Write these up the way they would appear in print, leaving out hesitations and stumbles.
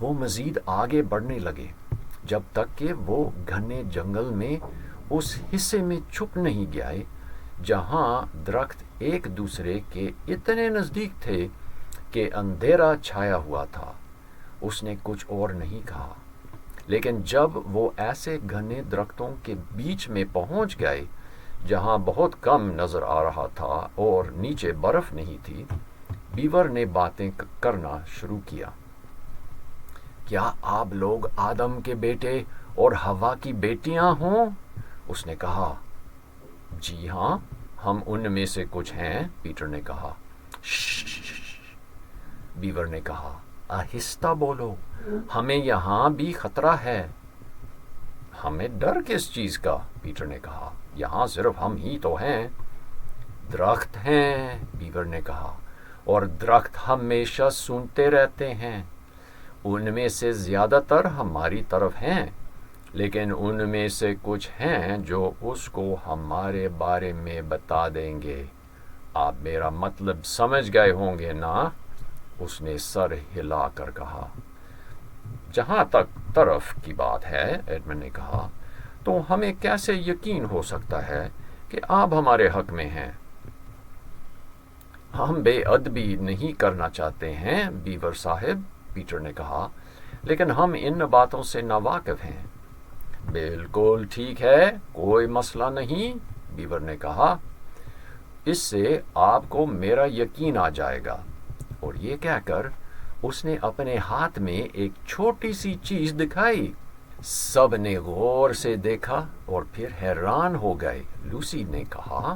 وہ مزید آگے بڑھنے لگے جب تک کہ وہ گھنے جنگل میں اس حصے میں چھپ نہیں گئے جہاں درخت ایک دوسرے کے اتنے نزدیک تھے کہ اندھیرا چھایا ہوا تھا۔ اس نے کچھ اور نہیں کہا، لیکن جب وہ ایسے گھنے درختوں کے بیچ میں پہنچ گئے جہاں بہت کم نظر آ رہا تھا اور نیچے برف نہیں تھی، بیور نے باتیں کرنا شروع کیا۔ کیا آپ لوگ آدم کے بیٹے اور ہوا کی بیٹیاں ہوں؟ اس نے کہا۔ جی ہاں، ہم ان میں سے کچھ ہیں، پیٹر نے کہا۔ بیور نے کہا، آہستہ بولو، ہمیں یہاں بھی خطرہ ہے۔ ہمیں ڈر کس چیز کا؟ پیٹر نے کہا، یہاں صرف ہم ہی تو ہیں۔ درخت ہیں، بیور نے کہا، اور درخت ہمیشہ سنتے رہتے ہیں۔ ان میں سے زیادہ تر ہماری طرف ہیں، لیکن ان میں سے کچھ ہیں جو اس کو ہمارے بارے میں بتا دیں گے۔ آپ میرا مطلب سمجھ گئے ہوں گے نا؟ اس نے سر ہلا کر کہا۔ جہاں تک طرف کی بات ہے، ایڈمنڈ نے کہا، تو ہمیں کیسے یقین ہو سکتا ہے کہ آپ ہمارے حق میں ہیں؟ ہم بے ادبی نہیں کرنا چاہتے ہیں بیور صاحب، پیٹر نے کہا، لیکن ہم ان باتوں سے ناواقف ہیں۔ بالکل ٹھیک ہے، کوئی مسئلہ نہیں، بیور نے کہا، اس سے آپ کو میرا یقین آ جائے گا۔ اور یہ کہہ کر اس نے اپنے ہاتھ میں ایک چھوٹی سی چیز دکھائی۔ سب نے غور سے دیکھا اور پھر حیران ہو گئے۔ لوسی نے کہا،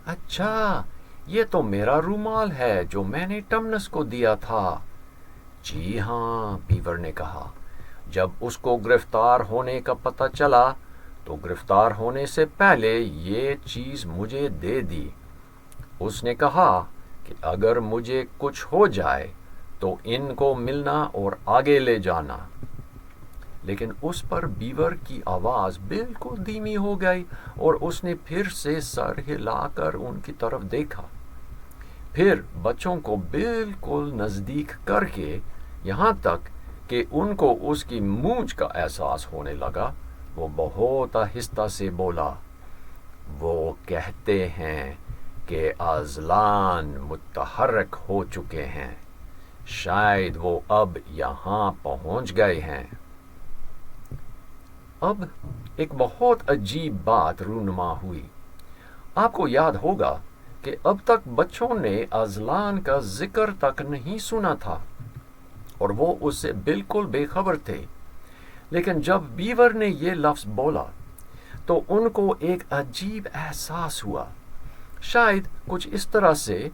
اچھا، یہ تو میرا رومال ہے جو میں نے ٹمنس کو دیا تھا۔ جی ہاں، بیور نے کہا، جب اس کو گرفتار ہونے کا پتہ چلا تو گرفتار ہونے سے پہلے یہ چیز مجھے دے دی۔ اس نے کہا کہ اگر مجھے کچھ ہو جائے تو ان کو ملنا اور آگے لے جانا۔ لیکن اس پر بیور کی آواز بالکل دھیمی ہو گئی اور اس نے پھر سے سر ہلا کر ان کی طرف دیکھا۔ پھر بچوں کو بالکل نزدیک کر کے یہاں تک کہ ان کو اس کی مونچھ کا احساس ہونے لگا، وہ بہت آہستہ سے بولا، وہ کہتے ہیں کہ اذلان متحرک ہو چکے ہیں، شاید وہ اب یہاں پہنچ گئے ہیں۔ اب ایک بہت عجیب بات رونما ہوئی۔ آپ کو یاد ہوگا کہ اب تک بچوں نے اذلان کا ذکر تک نہیں سنا تھا اور وہ اس سے بالکل بے خبر تھے، لیکن جب بیور نے یہ لفظ بولا تو ان کو ایک عجیب احساس ہوا، شاید کچھ اس طرح سے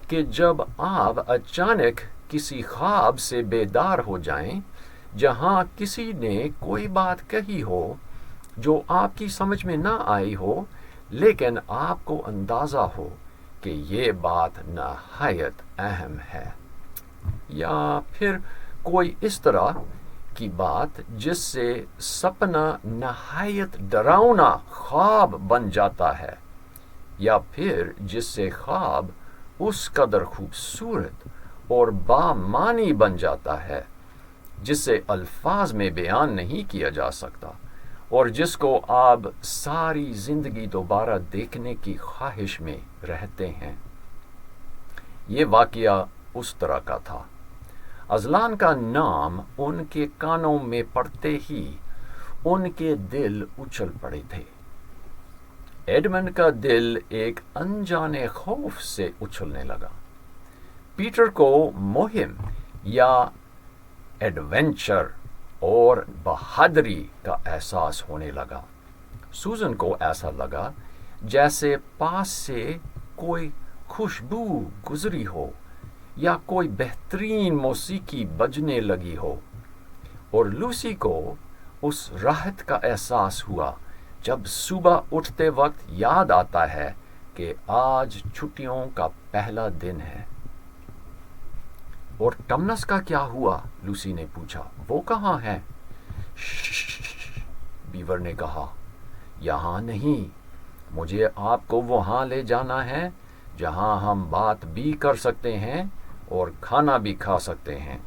کہ جب آپ اچانک کسی خواب سے بیدار ہو جائیں جہاں کسی نے کوئی بات کہی ہو جو آپ کی سمجھ میں نہ آئی ہو، لیکن آپ کو اندازہ ہو کہ یہ بات نہایت اہم ہے، یا پھر کوئی اس طرح کی بات جس سے سپنا نہایت ڈراؤنا خواب بن جاتا ہے، یا پھر جس سے خواب اس قدر خوبصورت اور بامعنی بن جاتا ہے جسے الفاظ میں بیان نہیں کیا جا سکتا، اور جس کو آپ ساری زندگی دوبارہ دیکھنے کی خواہش میں رہتے ہیں۔ یہ واقعہ اس طرح کا تھا۔ اذلان کا نام ان کے کانوں میں پڑتے ہی ان کے دل اچھل پڑے تھے۔ ایڈمنڈ کا دل ایک انجانے خوف سے اچھلنے لگا۔ پیٹر کو مہم یا ایڈونچر اور بہادری کا احساس ہونے لگا۔ سوزن کو ایسا لگا جیسے پاس سے کوئی خوشبو گزری ہو یا کوئی بہترین موسیقی بجنے لگی ہو، اور لوسی کو اس راحت کا احساس ہوا جب صبح اٹھتے وقت یاد آتا ہے کہ آج چھٹیوں کا پہلا دن ہے۔ اور ٹمنس کا کیا ہوا؟ لوسی نے پوچھا، وہ کہاں ہے؟ بیور نے کہا، یہاں نہیں، مجھے آپ کو وہاں لے جانا ہے جہاں ہم بات بھی کر سکتے ہیں اور کھانا بھی کھا سکتے ہیں۔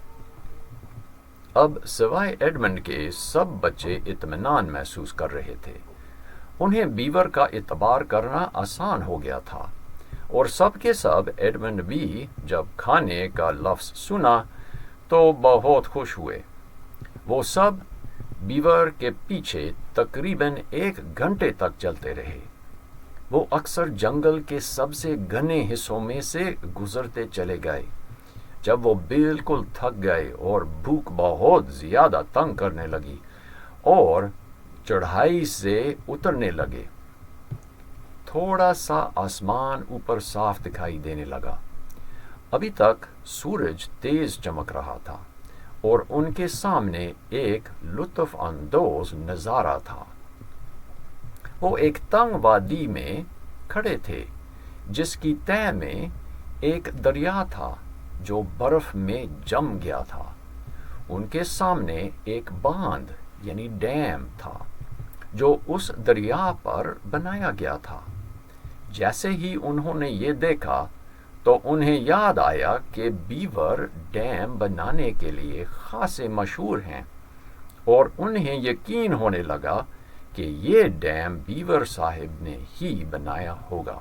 اب سوائے ایڈمنڈ کے سب بچے اطمینان محسوس کر رہے تھے۔ انہیں بیور کا اعتبار کرنا آسان ہو گیا تھا، اور سب کے سب ایڈمنڈ بھی جب کھانے کا لفظ سنا تو بہت خوش ہوئے۔ وہ سب بیور کے پیچھے تقریباً 1 گھنٹے تک چلتے رہے۔ وہ اکثر جنگل کے سب سے گھنے حصوں میں سے گزرتے چلے گئے۔ جب وہ بالکل تھک گئے اور بھوک بہت زیادہ تنگ کرنے لگی اور چڑھائی سے اترنے لگے، تھوڑا سا آسمان اوپر صاف دکھائی دینے لگا۔ ابھی تک سورج تیز چمک رہا تھا اور ان کے سامنے ایک لطف اندوز نظارہ تھا۔ وہ ایک تنگ وادی میں کھڑے تھے جس کی تہہ میں ایک دریا تھا جو برف میں جم گیا تھا۔ ان کے سامنے ایک باندھ یعنی ڈیم تھا جو اس دریا پر بنایا گیا تھا۔ جیسے ہی انہوں نے یہ دیکھا تو انہیں یاد آیا کہ بیور ڈیم بنانے کے لیے خاصے مشہور ہیں، اور انہیں یقین ہونے لگا کہ یہ ڈیم بیور صاحب نے ہی بنایا ہوگا۔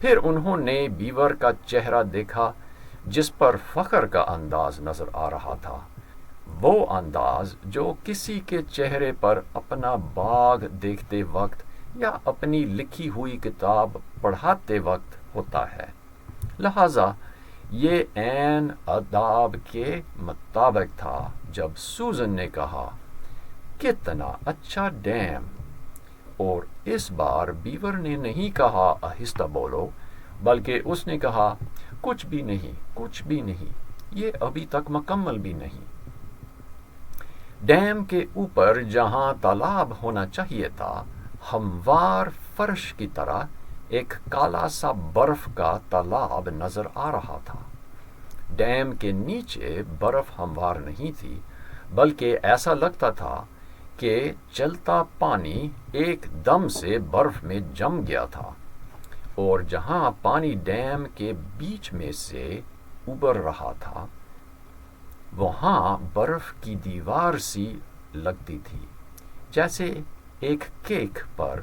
پھر انہوں نے بیور کا چہرہ دیکھا جس پر فخر کا انداز نظر آ رہا تھا، وہ انداز جو کسی کے چہرے پر اپنا باغ دیکھتے وقت یا اپنی لکھی ہوئی کتاب پڑھاتے وقت ہوتا ہے۔ لہذا یہ عین آداب کے مطابق تھا جب سوزن نے کہا، کتنا اچھا ڈیم، اور اس بار بیور نے نہیں کہا آہستہ بولو، بلکہ اس نے کہا کچھ بھی نہیں، یہ ابھی تک مکمل بھی نہیں۔ ڈیم کے اوپر جہاں تالاب ہونا چاہیے تھا، ہموار فرش کی طرح ایک کالا سا برف کا تالاب نظر آ رہا تھا۔ ڈیم کے نیچے برف ہموار نہیں تھی، بلکہ ایسا لگتا تھا کہ چلتا پانی ایک دم سے برف میں جم گیا تھا، اور جہاں پانی ڈیم کے بیچ میں سے ابر رہا تھا وہاں برف کی دیوار سی لگتی تھی، جیسے ایک کیک پر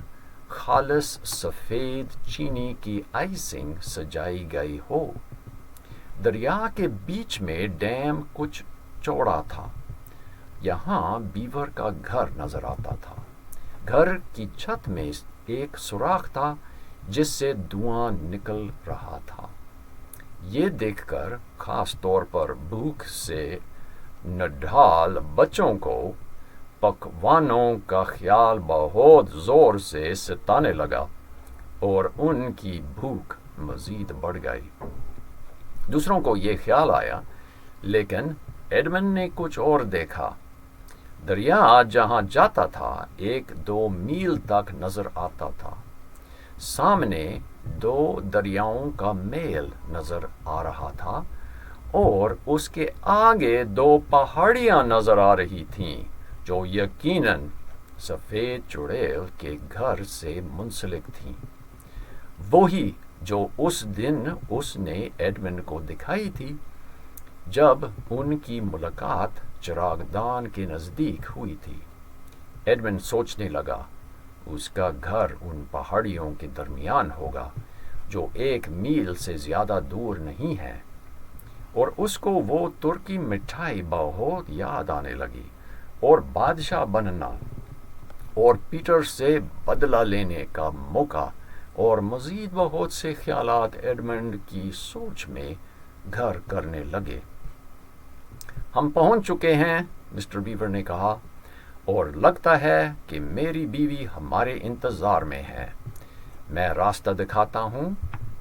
خالص سفید چینی کی آئسنگ سجائی گئی ہو۔ دریا کے بیچ میں ڈیم کچھ چوڑا تھا۔ یہاں بیور کا گھر نظر آتا تھا۔ گھر کی چھت میں ایک سوراخ تھا جس سے دھواں نکل رہا تھا۔ یہ دیکھ کر خاص طور پر بھوک سے نڈھال بچوں کو پکوانوں کا خیال بہت زور سے ستانے لگا، اور ان کی بھوک مزید بڑھ گئی۔ دوسروں کو یہ خیال آیا، لیکن ایڈمنڈ نے کچھ اور دیکھا۔ دریا جہاں جاتا تھا 1-2 میل تک نظر آتا تھا۔ سامنے 2 دریاؤں کا میل نظر آ رہا تھا، اور اس کے آگے 2 پہاڑیاں نظر آ رہی تھیں جو یقیناً سفید چڑیل کے گھر سے منسلک تھیں، وہی جو اس دن اس نے ایڈمنڈ کو دکھائی تھی جب ان کی ملاقات چراغ دان کے نزدیک ہوئی تھی۔ ایڈمنڈ سوچنے لگا، اس کا گھر ان پہاڑیوں کے درمیان ہوگا جو 1 میل سے زیادہ دور نہیں ہے، اور اس کو وہ ترکی مٹھائی بہت یاد آنے لگی، اور بادشاہ بننا اور پیٹر سے بدلہ لینے کا موقع، اور مزید بہت سے خیالات ایڈمنڈ کی سوچ میں گھر کرنے لگے۔ ہم پہنچ چکے ہیں، مسٹر بیور نے کہا، اور لگتا ہے کہ میری بیوی ہمارے انتظار میں ہے۔ میں راستہ دکھاتا ہوں،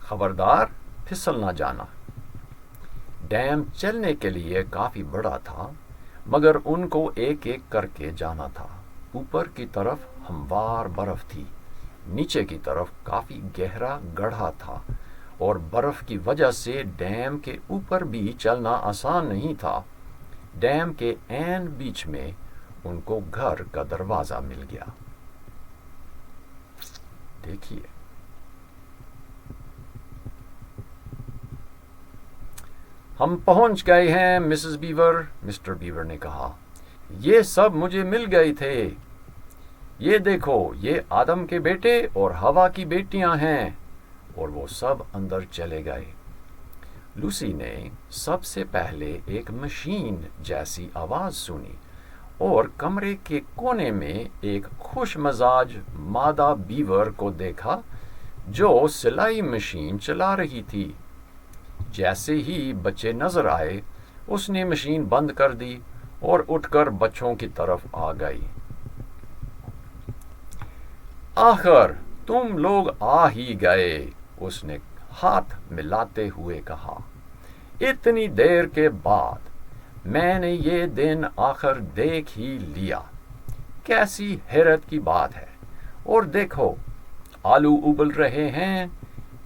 خبردار پھسل نہ جانا۔ ڈیم چلنے کے لیے کافی بڑا تھا، مگر ان کو ایک ایک کر کے جانا تھا۔ اوپر کی طرف ہموار برف تھی، نیچے کی طرف کافی گہرا گڑھا تھا، اور برف کی وجہ سے ڈیم کے اوپر بھی چلنا آسان نہیں تھا۔ ڈیم کے عین بیچ میں ان کو گھر کا دروازہ مل گیا۔ دیکھیے، ہم پہنچ گئے ہیں مسز بیور، مسٹر بیور نے کہا۔ یہ سب مجھے مل گئے تھے۔ یہ دیکھو، یہ آدم کے بیٹے اور ہوا کی بیٹیاں ہیں۔ اور وہ سب اندر چلے گئے۔ لوسی نے سب سے پہلے ایک مشین جیسی آواز سنی اور کمرے کے کونے میں ایک خوش مزاج مادہ بیور کو دیکھا جو سلائی مشین چلا رہی تھی۔ جیسے ہی بچے نظر آئے، اس نے مشین بند کر دی اور اٹھ کر بچوں کی طرف آ گئی۔ آخر تم لوگ آ ہی گئے، اس نے ہاتھ ملاتے ہوئے کہا۔ اتنی دیر کے بعد میں نے یہ دن آخر دیکھ ہی لیا۔ کیسی حیرت کی بات ہے۔ اور دیکھو، آلو ابل رہے ہیں،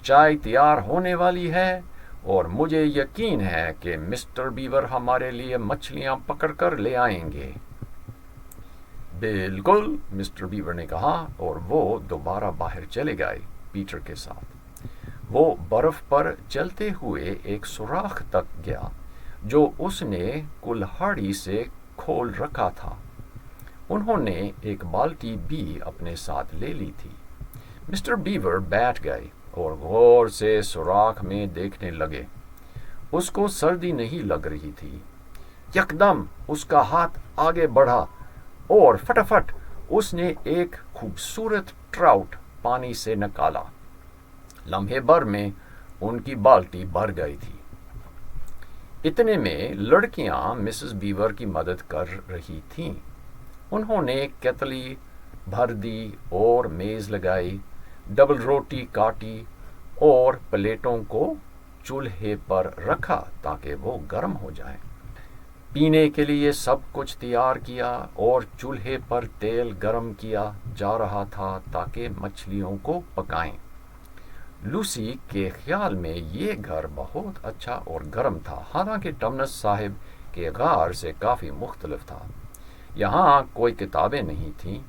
چائے تیار ہونے والی ہے، اور مجھے یقین ہے کہ مسٹر بیور ہمارے لیے مچھلیاں پکڑ کر لے آئیں گے۔ بالکل، مسٹر بیور نے کہا، اور وہ دوبارہ باہر چلے گئے پیٹر کے ساتھ۔ وہ برف پر چلتے ہوئے ایک سوراخ تک گیا جو اس نے کلہاڑی سے کھول رکھا تھا۔ انہوں نے ایک بالٹی بھی اپنے ساتھ لے لی تھی۔ مسٹر بیور بیٹھ گئے اور غور سے سوراخ میں دیکھنے لگے۔ اس کو سردی نہیں لگ رہی تھی۔ یکدم اس کا ہاتھ آگے بڑھا اور فٹافٹ اس نے ایک خوبصورت ٹراؤٹ پانی سے نکالا۔ لمحے بھر میں ان کی بالٹی بھر گئی تھی۔ اتنے میں لڑکیاں مسز بیور کی مدد کر رہی تھیں۔ انہوں نے کیتلی بھر دی اور میز لگائی، ڈبل روٹی کاٹی اور پلیٹوں کو چولہے پر رکھا تاکہ وہ گرم ہو جائیں۔ پینے کے لیے سب کچھ تیار کیا اور چولہے پر تیل گرم کیا جا رہا تھا تاکہ مچھلیوں کو پکائیں۔ لوسی کے خیال میں یہ گھر بہت اچھا اور گرم تھا، حالانکہ ٹمنس صاحب کے غار سے کافی مختلف تھا۔ یہاں کوئی کتابیں نہیں تھیں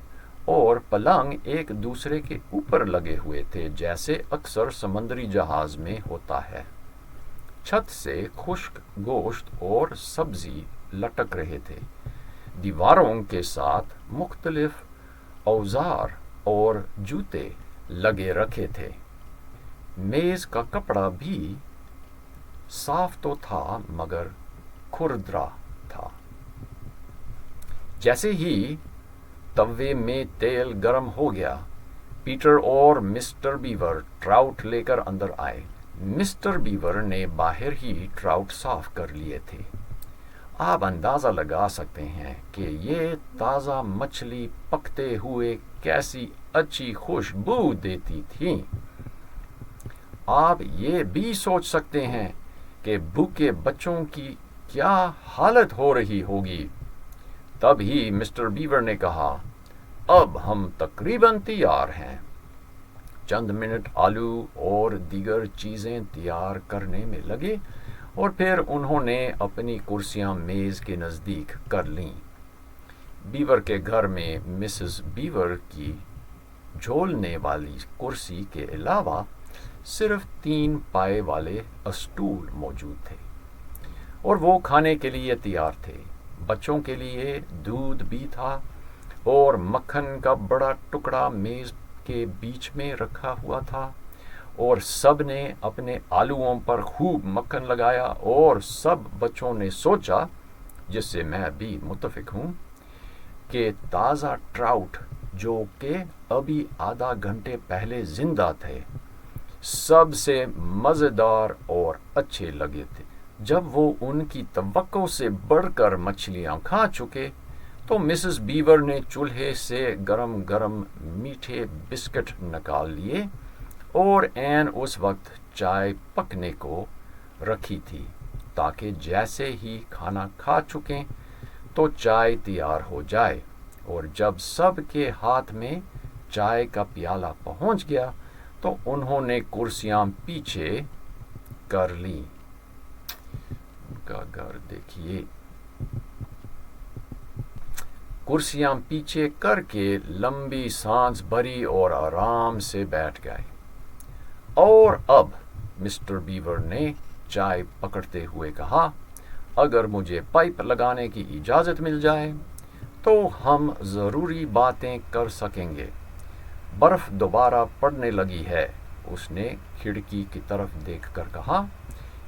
اور پلنگ ایک دوسرے کے اوپر لگے ہوئے تھے جیسے اکثر سمندری جہاز میں ہوتا ہے۔ چھت سے خشک گوشت اور سبزی لٹک رہے تھے۔ دیواروں کے ساتھ مختلف اوزار اور جوتے لگے رکھے تھے۔ میز کا کپڑا بھی صاف تو تھا مگر کھردرا تھا۔ جیسے ہی توے میں تیل گرم ہو گیا، پیٹر اور مسٹر بیور ٹراؤٹ لے کر اندر آئے۔ مسٹر بیور نے باہر ہی ٹراؤٹ صاف کر لیے تھے۔ آپ اندازہ لگا سکتے ہیں کہ یہ تازہ مچھلی پکتے ہوئے کیسی اچھی خوشبو دیتی تھی۔ آپ یہ بھی سوچ سکتے ہیں کہ بھوکے بچوں کی کیا حالت ہو رہی ہوگی۔ تب ہی مسٹر بیور نے کہا، اب ہم تقریباً تیار ہیں۔ چند منٹ آلو اور دیگر چیزیں تیار کرنے میں لگے اور پھر انہوں نے اپنی کرسیاں میز کے نزدیک کر لیں۔ بیور کے گھر میں مسز بیور کی جھولنے والی کرسی کے علاوہ صرف 3 پائے والے اسٹول موجود تھے اور وہ کھانے کے لیے تیار تھے۔ بچوں کے لیے دودھ بھی تھا اور مکھن کا بڑا ٹکڑا میز کے بیچ میں رکھا ہوا تھا، اور سب نے اپنے آلوؤں پر خوب مکھن لگایا، اور سب بچوں نے سوچا، جس سے میں بھی متفق ہوں، کہ تازہ ٹراؤٹ جو کہ ابھی آدھا گھنٹے پہلے زندہ تھے سب سے مزیدار اور اچھے لگے تھے۔ جب وہ ان کی توقع سے بڑھ کر مچھلیاں کھا چکے تو مسز بیور نے چولہے سے گرم گرم میٹھے بسکٹ نکال لیے اور عین اس وقت چائے پکنے کو رکھی تھی تاکہ جیسے ہی کھانا کھا چکیں تو چائے تیار ہو جائے، اور جب سب کے ہاتھ میں چائے کا پیالہ پہنچ گیا تو انہوں نے کرسیاں پیچھے کر لیں۔ ان کا گھر دیکھیے۔ کرسیاں پیچھے کر کے لمبی سانس بھری اور آرام سے بیٹھ گئے۔ اور اب مسٹر بیور نے چائے پکڑتے ہوئے کہا، اگر مجھے پائپ لگانے کی اجازت مل جائے تو ہم ضروری باتیں کر سکیں گے۔ برف دوبارہ پڑنے لگی ہے۔ اس نے کھڑکی کی طرف دیکھ کر کہا،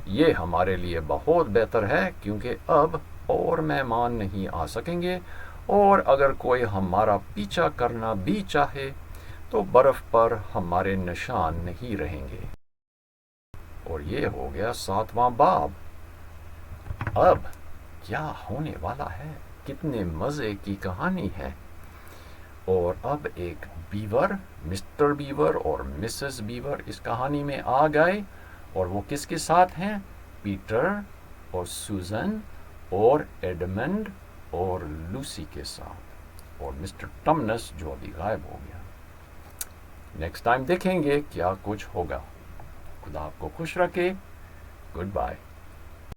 یہ ہمارے لیے بہت بہتر ہے کیونکہ اب اور مہمان نہیں آ سکیں گے، اور اگر کوئی ہمارا پیچھا کرنا بھی چاہے تو برف پر ہمارے نشان نہیں رہیں گے۔ اور یہ ہو گیا 7واں باب۔ اب کیا ہونے والا ہے؟ کتنے مزے کی کہانی ہے۔ اور اب ایک بیور، مسٹر بیور اور مسز بیور اس کہانی میں آ گئے، اور وہ کس کے ساتھ ہیں؟ پیٹر اور سوزن اور ایڈمنڈ اور لوسی کے ساتھ، اور مسٹر ٹمنس جو ابھی غائب ہو گیا۔ نیکسٹ ٹائم دیکھیں گے کیا کچھ ہوگا۔ خدا آپ کو خوش رکھے۔ Good bye.